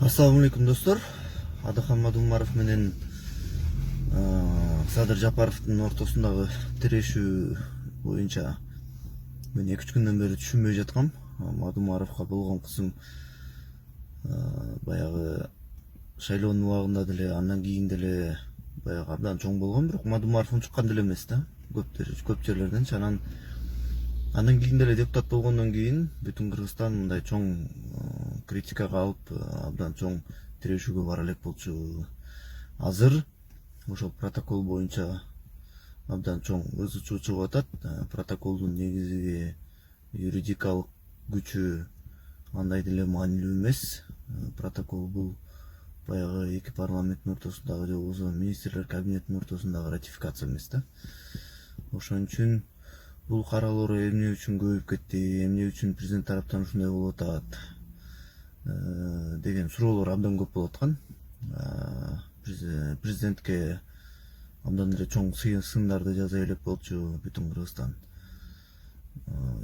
Ассаламу алейкум достор. Адахан Мадумаров менен Садыр Жапаровдун ортосундагы тирешүү боюнча мен 2-3 күндөн бери түшүнбөй жаткам. Мадумаровго болгон кызым баягы шайлоонун убагында деле, андан кийин деле баягы абдан чоң болгон, бирок Мадумаров унчуккан деле эмес да. Көп жерлерден андан кийин деле депутат болгондон кийин бүтүн Кыргызстан мындай чоң критикага алып абдан чоң тирешүүгө бара элек болчу. Азыр ошол протокол боюнча абдан чоң ызы чуу чыгып атат. Протоколдун негизги юридикалык күчү андай деле маанилүү эмес. Протокол бул баягы эки парламенттин ортосундагы же болбосо министрлер кабинетинин ортосундагы ратификация эмес да. Ошон үчүн бул кароолор эмне үчүн көбөйүп кетти, эмне үчүн президент тараптан ушундай болуп атат деген суроолор абдан көп болуп аткан. Президентке абдан эле чоң сындарды жаза элек болчу бүтүн Кыргызстан.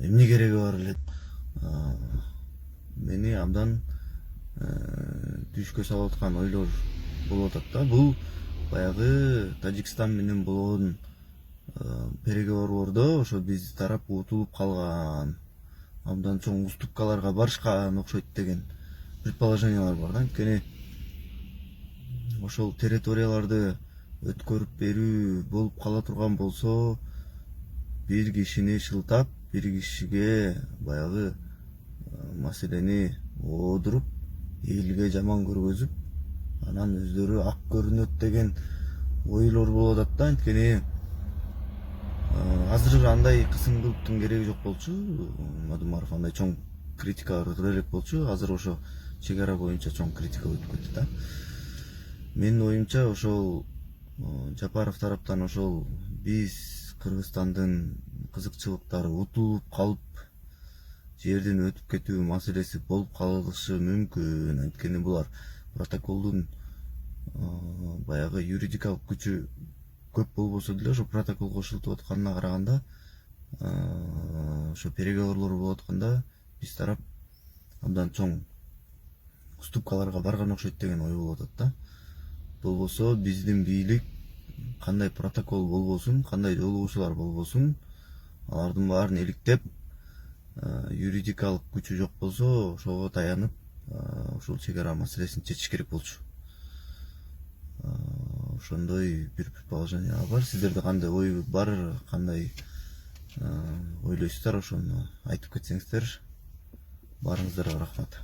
Эмне кереги бар эле? Мени абдан түшкө салып аткан ойлор болуп атат да. Бул баягы Тажикстан менен болгон переговордо ошо биз тарап утулуп калган, абдан чоң уступкаларга барышкан окшойт деген предположениялар бар да. Анткени ошол территорияларды өткөрүп берүү болуп кала турган болсо, бир кишини шылтап, бир кишиге баягы маселени оодуруп, элге жаман көргөзүп, анан өздөрү ак көрүнөт деген ойлор болуп атат да. Анткени азыр андай кысымдуулуктун кереги жок болчу. Мадумаров андай чоң критикалар тура элек болчу. Азыр ошо чек ара боюнча чоң критика өтүп кетти да. Менин оюмча ошол Жапаров тараптан ошол биз Кыргызстандын кызыкчылыктары утулуп калып, жерден өтүп кетүү маселеси болуп калышы мүмкүн. Анткени булар протоколдун баягы юридикалык күчү көп болбосо деле, ошо протокол кошулуп атканына караганда, ошо переговорлор болуп атканда биз тарап абдан чоң уступкаларга барган окшойт деген ой болуп атат да. Болбосо биздин бийлик кандай протокол болбосун, кандай жолугушуулар болбосун, алардын баарын иликтеп, юридикалык күчү жок болсо ошого таянып, ошол чек ара маселесин чечиш керек болчу. Ошондой бир предположение бар. Сиздерде кандай ой бар, кандай ойлойсуздар, ошону айтып кетсеңиздер. Баарыңыздарга рахмат.